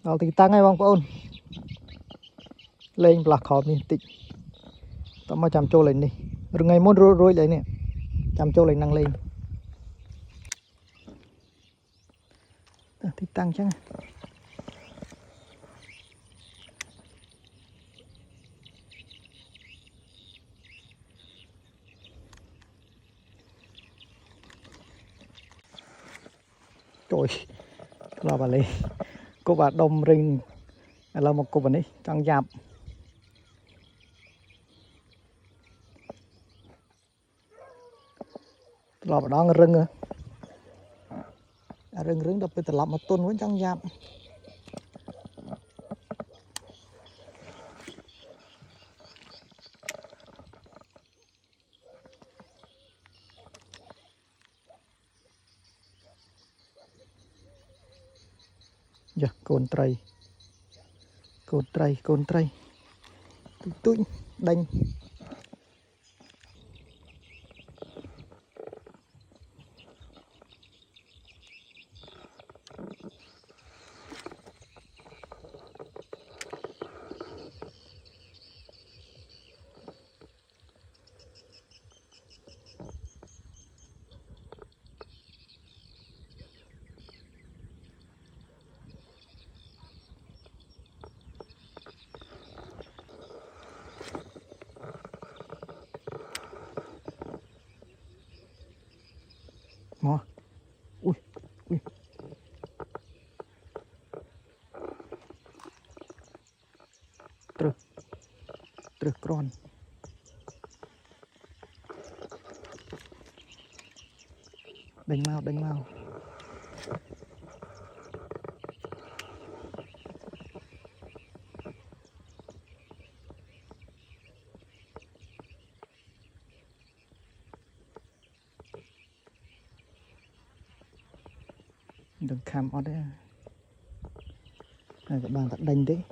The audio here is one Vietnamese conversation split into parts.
Đó thì ta ngay bông ôn lên lạc khó mình tịnh tao mà chăm trâu lên đi rồi ngày mốt rối rối lấy nè chăm trâu lên năng lên thì tăng chắc trời là bà lấy cô bà đông rình là một cô bà ấy trăng dạp là bà đó rừng rừng rừng đập từ làm một tuần vẫn trăng dạp giờ cồn tray tụi đánh mò ui ui trừ trừ con đánh mau đừng kham ở đây này các bạn thật đánh đấy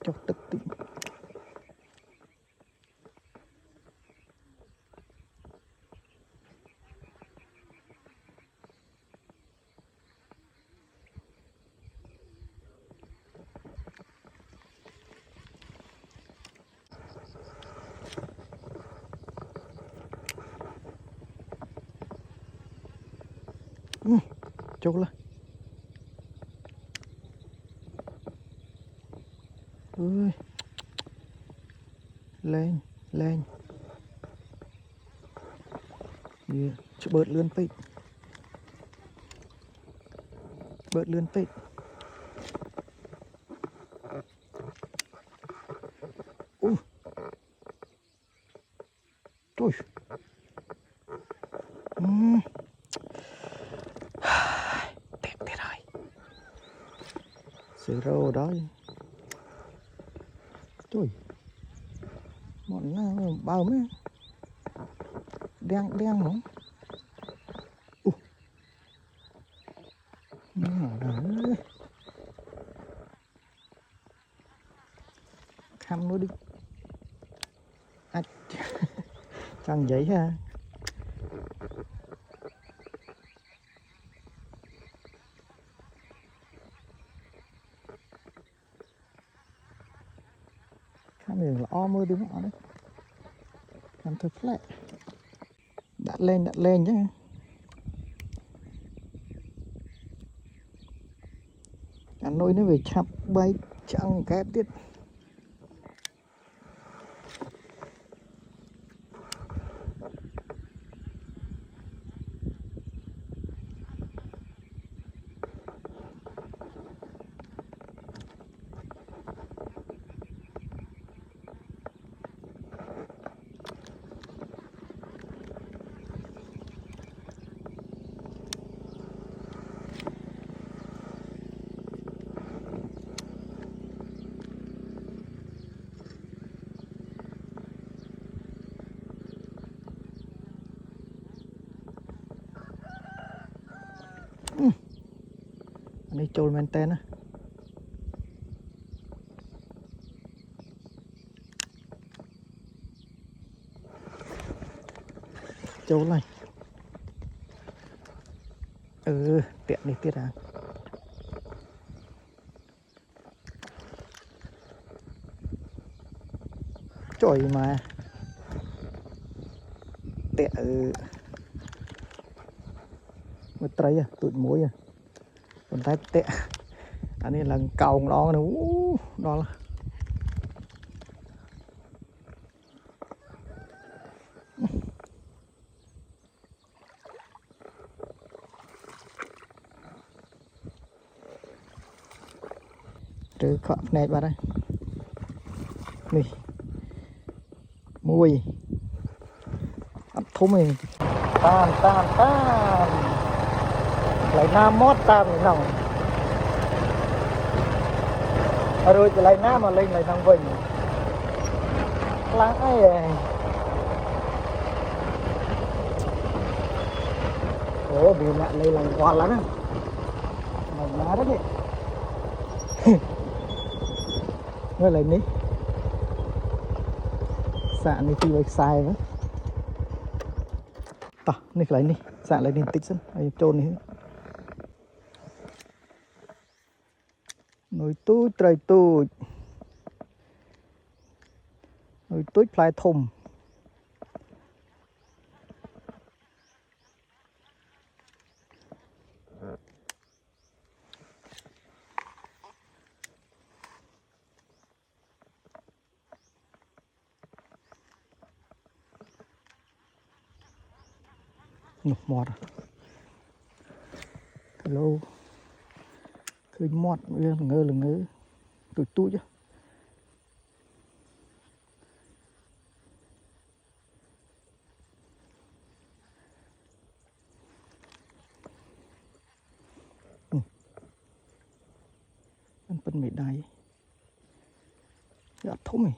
cho tức tịnh chốt lên ui lên lên yeah. Bớt lươn tịnh bớt lươn tịnh ui trời tẹt tẹt rồi zero đó trời bọn nó bao mấy đen đen không khăm nó đi à, chẳng vậy ha khăm mình là o mưa đứng ở đấy làm thật lại đặt lên chứ cả nôi nó về chắp bay chẳng kép tiết อันนี้โจลแมนเตนนะโจลเลยเตะนี่tiết à trời mà tệ một trái à tụi muối à còn tay tệ anh ấy là cầu đó nữa đó là trừ khọ này vào đây nè mùi ăn thúng này tan lại nam mót tan này nòng rồi lại nam mà lên lại nòng vinh láng ấy ủa bị mẹ lên làm quạt lắm á mày má đó vậy nó lại ní sạn này thì phải xài nữa tao này lại ní sạn lại ní tích sân ai trôn này nồi túi trời túi nồi túi phai thùng mọt hello khơi mọt ngơ là ngơ tụi tôi chứ ăn phân mì đáy dạ thúng mì